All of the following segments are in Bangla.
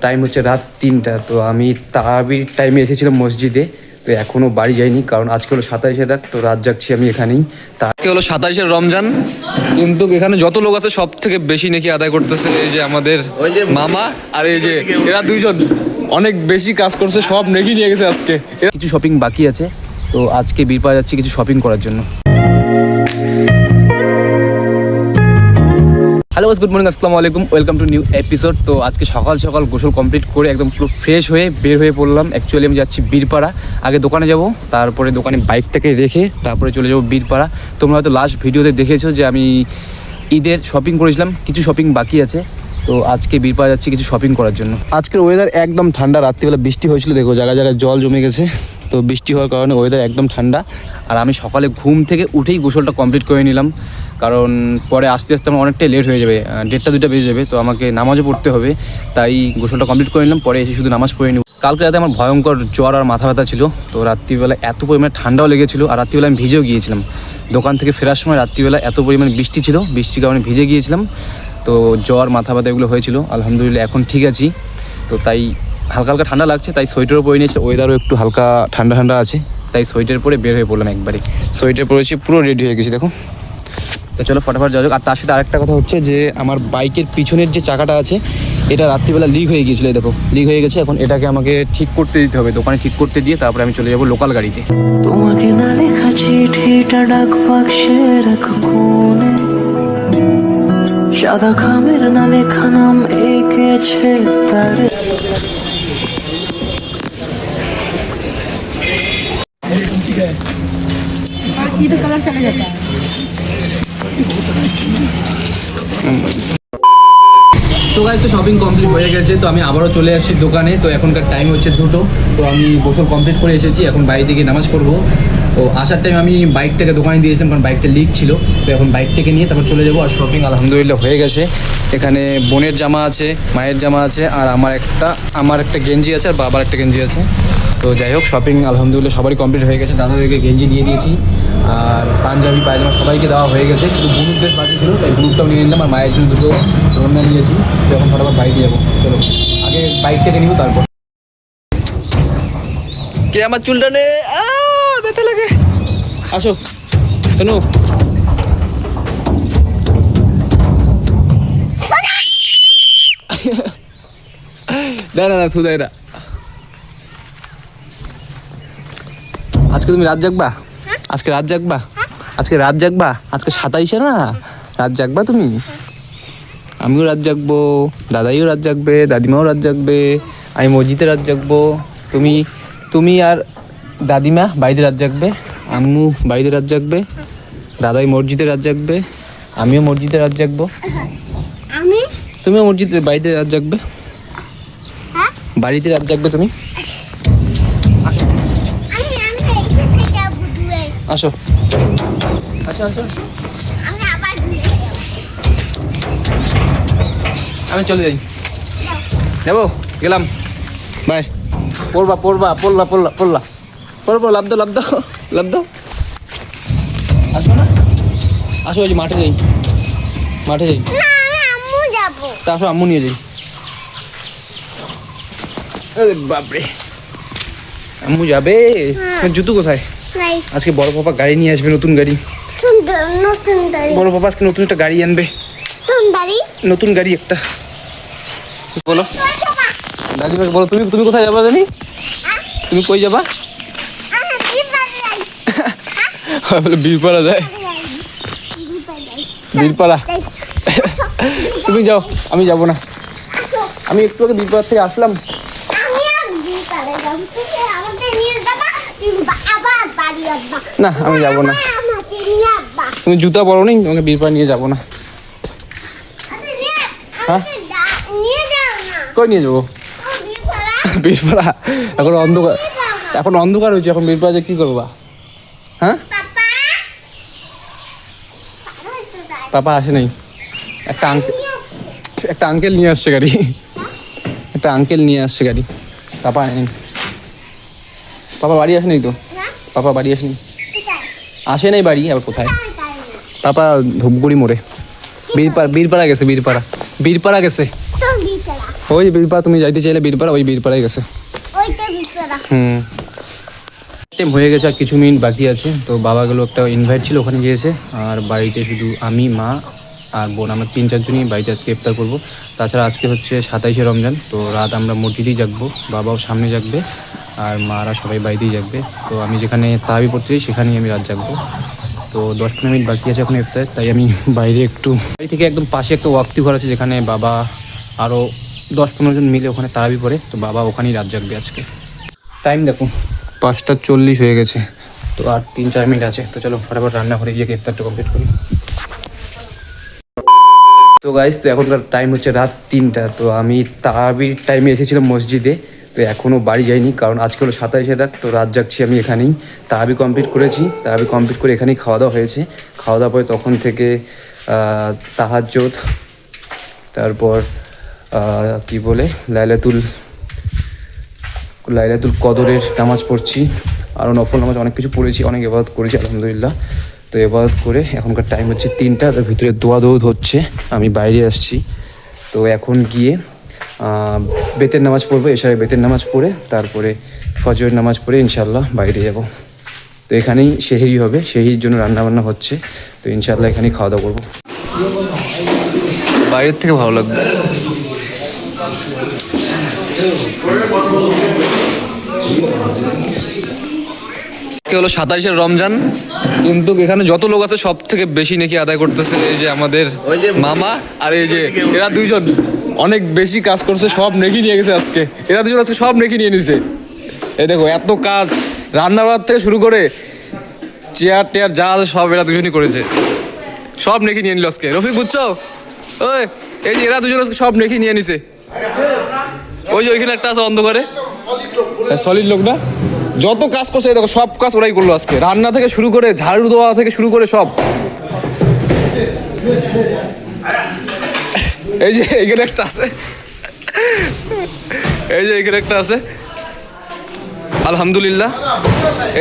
টাইম হচ্ছে রাত 3টা। তো আমি তারাবির টাইমে এসেছিলাম মসজিদে, তো এখনও বাড়ি যাইনি কারণ আজকে হলো 27শে রাত, তো রাত যাচ্ছি আমি এখানেই। আজকে হলো 27শে রমজান, কিন্তু এখানে যত লোক আছে সব থেকে বেশি নাকি আদায় করতেছে এই যে আমাদের মামা আর এই যে এরা দুইজন অনেক বেশি কাজ করছে, সব নেকি নিয়ে গেছে আজকে। কিছু শপিং বাকি আছে, তো আজকে বীরপাড়া যাচ্ছি কিছু শপিং করার জন্য। হ্যালো গুড মর্নিং, আসসালামু আলাইকুম, ওয়েলকাম টু নিউ এপিসোড। তো আজকে সকাল সকাল গোসল কমপ্লিট করে একদম পুরো ফ্রেশ হয়ে বের হয়ে পড়লাম। অ্যাকচুয়ালি আমি যাচ্ছি বীরপাড়া, আগে দোকানে যাব, তারপরে দোকানে বাইকটাকে রেখে তারপরে চলে যাব বীরপাড়া। তোমরা হয়তো লাস্ট ভিডিওতে দেখেছো যে আমি ঈদের শপিং করেছিলাম, কিছু শপিং বাকি আছে, তো আজকে বীরপাড়া যাচ্ছি কিছু শপিং করার জন্য। আজকের ওয়েদার একদম ঠান্ডা, রাত্রিবেলা বৃষ্টি হয়েছিল, দেখো জায়গায় জায়গায় জল জমে গেছে, তো বৃষ্টি হওয়ার কারণে ওয়েদার একদম ঠান্ডা। আর আমি সকালে ঘুম থেকে উঠেই গোসলটা কমপ্লিট করে নিলাম, কারণ পরে আস্তে আস্তে আমার অনেকটাই লেট হয়ে যাবে, 1:30-2টা বেজে যাবে, তো আমাকে নামাজও পড়তে হবে, তাই গোসলটা কমপ্লিট করে নিলাম, পরে এসে শুধু নামাজ পড়ে নিব। কালকে রাতে আমার ভয়ঙ্কর জ্বর আর মাথা ব্যথা ছিল, তো রাত্রিবেলা এত পরিমাণে ঠান্ডাও লেগেছিলো, আর রাত্রিবেলা আমি ভিজেও গিয়েছিলাম। দোকান থেকে ফেরার সময় রাত্রিবেলা এত পরিমাণে বৃষ্টি ছিল, বৃষ্টির কারণে ভিজে গিয়েছিলাম, তো জ্বর মাথা ব্যথা এগুলো হয়েছিল। আলহামদুলিল্লাহ এখন ঠিক আছি, তো তাই হালকা হালকা ঠান্ডা লাগছে, তাই সোয়েটারও পরে নিয়েছে, ওয়েদারও একটু হালকা ঠান্ডা ঠান্ডা আছে, তাই সোয়েটার পরে বের হয়ে পড়লাম একবারে। সোয়েটার পরেছি, পুরো রেডি হয়ে গেছি দেখো। তো চলো ফটাফট যাওয়া যাক। আর তার সাথে আরেকটা কথা হচ্ছে যে আমার বাইকের পিছনের যে চাকাটা আছে এটা রাত্রিবেলা লিক হয়ে গিয়েছিলো, দেখো লিক হয়ে গেছে, এখন এটাকে আমাকে ঠিক করতে দিতে হবে, দোকানে ঠিক করতে দিয়ে তারপরে আমি চলে যাবো লোকাল গাড়িতে। তোমাকে না লেখা চিঠিটা ডাক বাক্সে রাখো কোণে, সাদা খামের না লেখা নাম এঁকেছে তার। कलर चला जाता है। তো গাইস, তো শপিং কমপ্লিট হয়ে গেছে, তো আমি আবারও চলে আসছি দোকানে। তো এখনকার টাইম হচ্ছে 2টো, তো আমি গোসল কমপ্লিট করে এসেছি, এখন বাড়ি থেকে নামাজ পড়বো। তো আসার টাইম আমি বাইকটাকে দোকানে দিয়েছিলাম, কারণ বাইকটা লিক ছিল, তো এখন বাইকটাকে নিয়ে তারপর চলে যাবো। আর শপিং আলহামদুলিল্লাহ হয়ে গেছে, এখানে বোনের জামা আছে, মায়ের জামা আছে, আর আমার একটা গেঞ্জি আছে, আর বাবার একটা গেঞ্জি আছে। তো যাই হোক, শপিং আলহামদুলিল্লাহ সবারই কমপ্লিট হয়ে গেছে। দাদাদেরকে গেঞ্জি দিয়ে দিয়েছি, আর পাঞ্জাবি পায়জামা সবাইকে দেওয়া হয়ে গেছে, শুধু বুনুর ড্রেস বাকি ছিল, তাই বুনুরটাও নিয়ে নিলাম, আর মায়ের জন্য দুটো রন্না নিয়েছি। তো এখন ফটাফট বাইকে যাবো, চলো আগে বাইকটাকে নিব তারপর। কে আমার চুলটা নে, ব্যথা লাগে, আসো শোনো। না থু দেয় না। আজকে তুমি রাত জাগবা? আজকে রাত জাগবা? আজকে রাত জাগবা? আজকে 27শে না, রাত জাগবা তুমি? আমিও রাত জাগবো, দাদাইও রাত জাগবে, দাদিমাও রাত জাগবে, আমি মসজিদে রাত জাগবো, তুমি আর দাদিমা বাড়িতে রাত জাগবে, আম্মু বাড়িতে রাত জাগবে, দাদাই মসজিদে রাত জাগবে, আমিও মসজিদে রাত জাগবো, তুমিও মসজিদে বাড়িতে রাত জাগবে, বাড়িতে রাত জাগবে তুমি। আসো আসো আসো, আমি চলে যাই, যাবো, গেলাম, বাই। পড়বা, লাভ দাও। আসো না, আসো, ওই যে মাঠে যাই, তা আসো, আম্মু নিয়ে যাই। আরে বাপরে, আম্মু যাবে? জুতো কোথায়? আজকে বড় পাপা গাড়ি নিয়ে আসবে, নতুন গাড়ি। বড় পাপা আজকে নতুন একটা গাড়ি আনবে, নতুন গাড়ি একটা। বলো দাদিমাকে, বলো তুমি কোথায় যাবা জানি? তুমি কই যাবা? বলে বীরপাড়া যায়, বীরপাড়া। তুমি যাও, আমি যাবো না, আমি একটু আগে বীরপাড়া থেকে আসলাম। না আমি যাবো না, তুমি জুতা পরো নি, তোমাকে বীরপাড়া নিয়ে যাবো না। হ্যাঁ কই নিয়ে যাবো? বীরপাড়া এখন অন্ধকার হয়েছে, এখন বীরপাড়া যে কি করবা? হ্যাঁ পাপা আসে নাই, একটা আঙ্কেল নিয়ে আসছে গাড়ি, পাপা আনেনি। পাপা বাড়ি আসেনি তো, পাপা বাড়ি আসে নাই বাড়ি, আবার কোথায়? পাপা ধূপগুড়ি মোড়ে, বীরপাড়া গেছে, বীরপাড়া গেছে। ওই বীরপাড়া, তুমি যাইতে চাইলে বীরপাড়া, ওই বীরপাড়ায় গেছে। টাইম হয়ে গেছে, আর কিছু মিনিট বাকি আছে। তো বাবা গেলো, একটা ইনভাইট ছিল ওখানে গিয়েছে। আর বাড়িতে শুধু আমি, মা আর বোন, আমরা 3-4 জনই বাড়িতে আজকে ইফতার করবো। তাছাড়া আজকে হচ্ছে 27শে রমজান, তো রাত আমরা মসজিদেই জাগবো, বাবাও সামনে জাগবে আর মারা সবাই বাড়িতেই জাগবে। তো আমি যেখানে তারাবি পড়তে যাই সেখানেই আমি রাত জাগবো। তো 10-15 মিনিট বাকি আছে এখন ইফতার, তাই আমি বাইরে একটু, বাড়ি থেকে একদম পাশে একটা ওয়াক্তি ঘর আছে যেখানে বাবা আরও 10-15 জন মিলে ওখানে তারাবি পড়ে। তো বাবা ওখানেই রাত জাগবে আজকে। টাইম দেখো 5:40 হয়ে গেছে, তো আর 3-4 মিনিট আছে। তো চলো ফটাফট রান্নাঘরে গিয়ে ইফতারটা কমপ্লিট করি। তো গাইস, তো এখনকার টাইম হচ্ছে রাত 3টা। তো আমি তারাবির টাইমে এসেছিলাম মসজিদে, তো এখনও বাড়ি যাইনি, কারণ আজকে হলো 27শে রাত। তো রাত জাগছি আমি এখানেই, তারাবি কমপ্লিট করেছি, তারাবি কমপ্লিট করে এখানেই খাওয়া দাওয়া হয়েছে। খাওয়া দাওয়া পরে তখন থেকে তাহাজ্জুদ, তারপর কি বলে লাইলাতুল কদরের নামাজ পড়ছি, আরও নফল নামাজ অনেক কিছু পড়েছি, অনেক ইবাদত করেছি আলহামদুলিল্লাহ। তো ইবাদত করে এখনকার টাইম হচ্ছে 3টা, তার ভিতরে দোয়া দৌদ হচ্ছে, আমি বাইরে আসছি। তো এখন গিয়ে বেতের নামাজ পড়বো, এশারে বেতের নামাজ পড়ে তারপরে ফজরের নামাজ পড়ে ইনশাল্লাহ বাইরে যাব। তো এখানেই সেহরি হবে, সেহরির জন্য রান্নাবান্না হচ্ছে। তো ইনশাল্লাহ এখানেই খাওয়া দাওয়া করবো, বাইরের থেকে ভালো লাগবে। হলো 27শে রমজান, কিন্তু এখানে যত লোক আছে সব থেকে বেশি নেকি আদায় করতেছে এই যে আমাদের মামা আর এই যে এরা দুইজন অনেক বেশি কাজ করছে, সব নেকি নিয়ে গেছে আজকে। এরা দুজন আজকে সব নেকি নিয়ে নিছে। এই দেখো এত কাজ, রান্নাবাড়া থেকে শুরু করে চেয়ার টেয়ার যা আছে সব এরা দুজনই করেছে, সব নেকি নিয়ে নিল আজকে। রফিক বুঝছো? ওই এই যে এরা দুজন আজকে সব নেকি নিয়ে নিছে। ওই যে ওইখানে একটা আছে অন্ধকারে, সলিড লোক না, যত কাজ করছে দেখো সব কাজ ওরাই করলো আজকে, রান্না থেকে শুরু করে ঝাড়ু দেওয়া থেকে শুরু করে সব। এই যে এইখানে একটা আছে, এই যে এইখানে একটা আছে আলহামদুলিল্লাহ।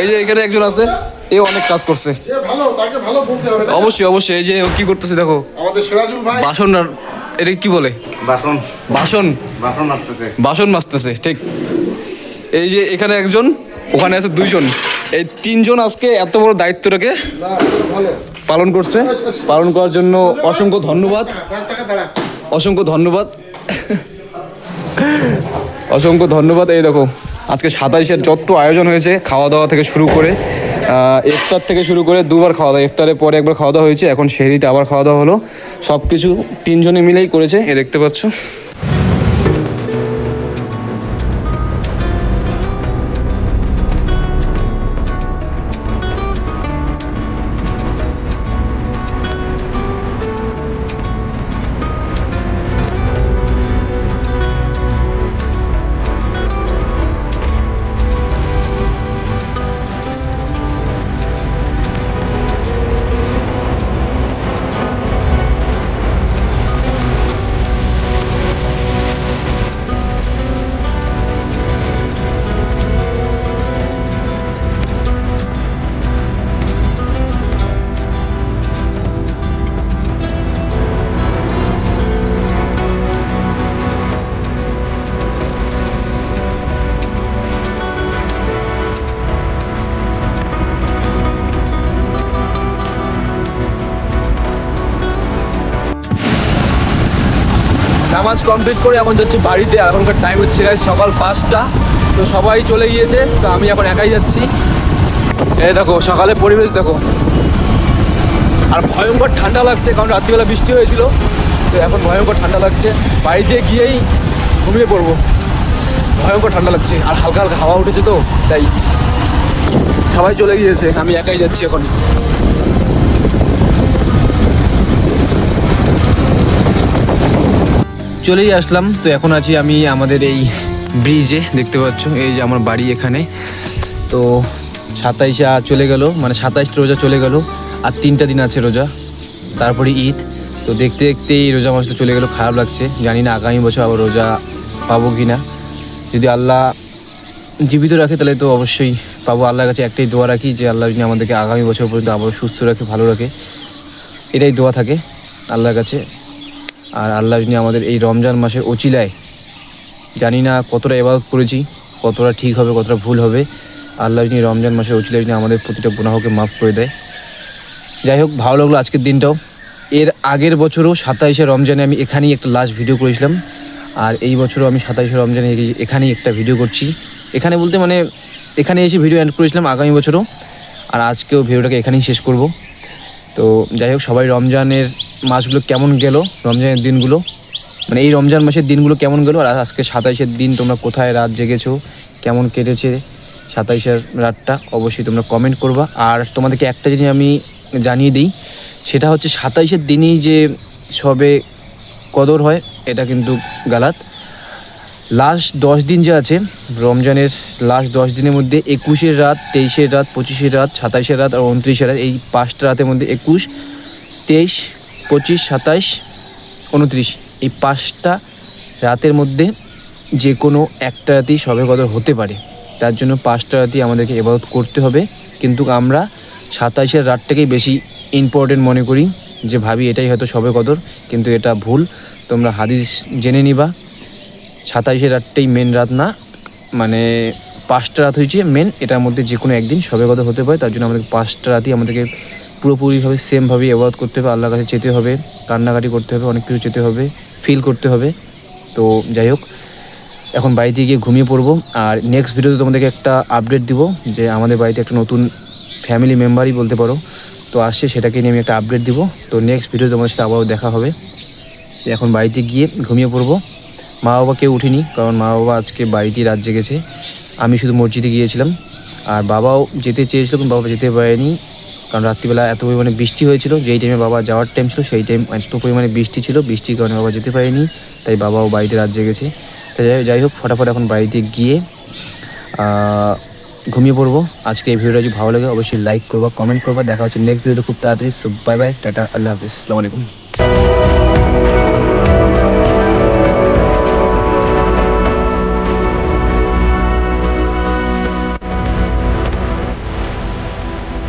এই যে এখানে একজন আছে, এ অনেক কাজ করছে। অবশ্যই অবশ্যই। এই যে ও কি করতেছে দেখো, বাসন, এটা কি বলে, বাসন মাজতেছে, ঠিক। এই যে এখানে একজন, ওখানে আছে 2 জন, এই 3 জন আজকে এত বড় দায়িত্বটাকে পালন করছে। পালন করার জন্য অসংখ্য ধন্যবাদ, অসংখ্য ধন্যবাদ, অসংখ্য ধন্যবাদ। এই দেখো আজকে 27শে যত আয়োজন হয়েছে, খাওয়া দাওয়া থেকে শুরু করে ইফতার থেকে শুরু করে 2বার খাওয়া দাওয়া, ইফতারের পরে একবার খাওয়া দাওয়া হয়েছে, এখন সেহরিতে আবার খাওয়া দাওয়া হলো। সব কিছু 3 জনে মিলেই করেছে, এ দেখতে পাচ্ছ। নামাজ কমপ্লিট করে এখন যাচ্ছি বাড়িতে। এখনকার টাইম হচ্ছে সকাল 5টা। তো সবাই চলে গিয়েছে, তো আমি এখন একাই যাচ্ছি। এই দেখো সকালে পরিবেশ দেখো, আর ভয়ঙ্কর ঠান্ডা লাগছে, কারণ রাত্রিবেলা বৃষ্টি হয়েছিল। তো এখন ভয়ঙ্কর ঠান্ডা লাগছে, বাড়িতে গিয়েই ঘুমিয়ে পড়বো, ভয়ঙ্কর ঠান্ডা লাগছে। আর হালকা হালকা হাওয়া উঠেছে, তো তাই সবাই চলে গিয়েছে, আমি একাই যাচ্ছি এখন। চলেই আসলাম। তো এখন আছি আমি আমাদের এই ব্রিজে, দেখতে পাচ্ছ এই যে আমার বাড়ি এখানে। তো 27শে চলে গেল, মানে 27টা রোজা চলে গেল, আর 3টা দিন আছে রোজা, তারপরে ঈদ। তো দেখতে দেখতেই রোজা মাসটা চলে গেল, খারাপ লাগছে। জানি না আগামী বছর আবার রোজা পাবো কি না। যদি আল্লাহ জীবিত রাখে তাহলে তো অবশ্যই পাবো। আল্লাহর কাছে একটাই দোয়া রাখি যে আল্লাহ যদি আমাদেরকে আগামী বছর পর্যন্ত আবার সুস্থ রাখে, ভালো রাখে, এটাই দোয়া থাকে আল্লাহর কাছে। আর আল্লাহ যদি আমাদের এই রমজান মাসের ওচিলায় জানি না কতটা ইবাদত করেছি, কতটা ঠিক হবে কতটা ভুল হবে। আল্লাহ যিনি রমজান মাসের উচিলে যিনি আমাদের প্রতিটা গুনাহকে মাফ করে দেয়। যাই হোক, ভালো লাগলো আজকের দিনটাও। এর আগের বছরও 27শে রমজানে আমি এখানেই একটা লাস্ট ভিডিও করেছিলাম, আর এই বছরও আমি 27শে রমজানে এখানেই একটা ভিডিও করছি। এখানে বলতে মানে এখানে এসে ভিডিও এন্ড করেছিলাম আগামী বছরও, আর আজকেও ভিডিওটাকে এখানেই শেষ করব। তো যাই হোক, সবাই রমজানের মাসগুলো কেমন গেল, রমজানের দিনগুলো মানে এই রমজান মাসের দিনগুলো কেমন গেলো, আর আজকে 27শের দিন তোমরা কোথায় রাত জেগেছো, কেমন কেটেছে 27শের রাতটা, অবশ্যই তোমরা কমেন্ট করবা। আর তোমাদেরকে একটা জিনিস আমি জানিয়ে দিই, সেটা হচ্ছে 27শের দিনই যে সবে কদর হয় এটা কিন্তু গালাত। লাস্ট 10 দিন যে আছে রমজানের, লাস্ট 10 দিনের মধ্যে 21শের রাত, 23শের রাত, 25শের রাত, 27শের রাত আর 29শের রাত, এই 5টা রাতের মধ্যে 21, 23, 25, 27, 29 এই 5টা রাতের মধ্যে যে কোনো একটা রাতেই সবে কদর হতে পারে। তার জন্য 5টা রাতেই আমাদেরকে ইবাদত করতে হবে। কিন্তু আমরা 27শের রাতটাকেই বেশি ইম্পর্টেন্ট মনে করি, যে ভাবি এটাই হয়তো সবে কদর, কিন্তু এটা ভুল। তোমরা হাদিস জেনে নিবা, 27শের রাতটাই মেন রাত না, মানে 5টা রাত হয়েছে মেন, এটার মধ্যে যে কোনো একদিন সবে কদর হতে পারে। তার জন্য আমাদের 5টা রাতই আমাদেরকে পুরোপুরিভাবে সেমভাবে ইবাদত করতে হবে, আল্লাহর কাছে যেতে হবে, কান্নাকাটি করতে হবে, অনেক কিছু যেতে হবে, ফিল করতে হবে। তো যাই হোক, এখন বাড়িতে গিয়ে ঘুমিয়ে পড়বো। আর নেক্সট ভিডিওতে তোমাদেরকে একটা আপডেট দিব, যে আমাদের বাড়িতে একটা নতুন ফ্যামিলি মেম্বারই বলতে পারো তো আসছে, সেটাকে নিয়ে আমি একটা আপডেট দিব। তো নেক্সট ভিডিও তোমাদের সাথে আবারও দেখা হবে। তো এখন বাড়িতে গিয়ে ঘুমিয়ে পড়বো। মা বাবা কেউ উঠিনি, কারণ মা বাবা আজকে বাড়িতেই রাত জেগেছে, আমি শুধু মসজিদে গিয়েছিলাম। আর বাবাও যেতে চেয়েছিল কিন্তু বাবা যেতে পারেনি, কারণ রাত্রিবেলা এত পরিমাণে বৃষ্টি হয়েছিল, যেই টাইমে বাবা যাওয়ার টাইম ছিল সেই টাইম এত পরিমাণে বৃষ্টি ছিল, বৃষ্টির কারণে বাবা যেতে পারেনি, তাই বাবাও বাড়িতে রাত জেগেছে। তাই যাই হোক, ফটাফট এখন বাড়িতে গিয়ে ঘুমিয়ে পড়বো। আজকে এই ভিডিওটা যদি ভালো লাগে অবশ্যই লাইক করবা, কমেন্ট করবা। দেখা হচ্ছে নেক্সট ভিডিওতে খুব তাড়াতাড়ি। সো বাই বাই, টাটা, আল্লাহ হাফিজ, আসসালামু আলাইকুম।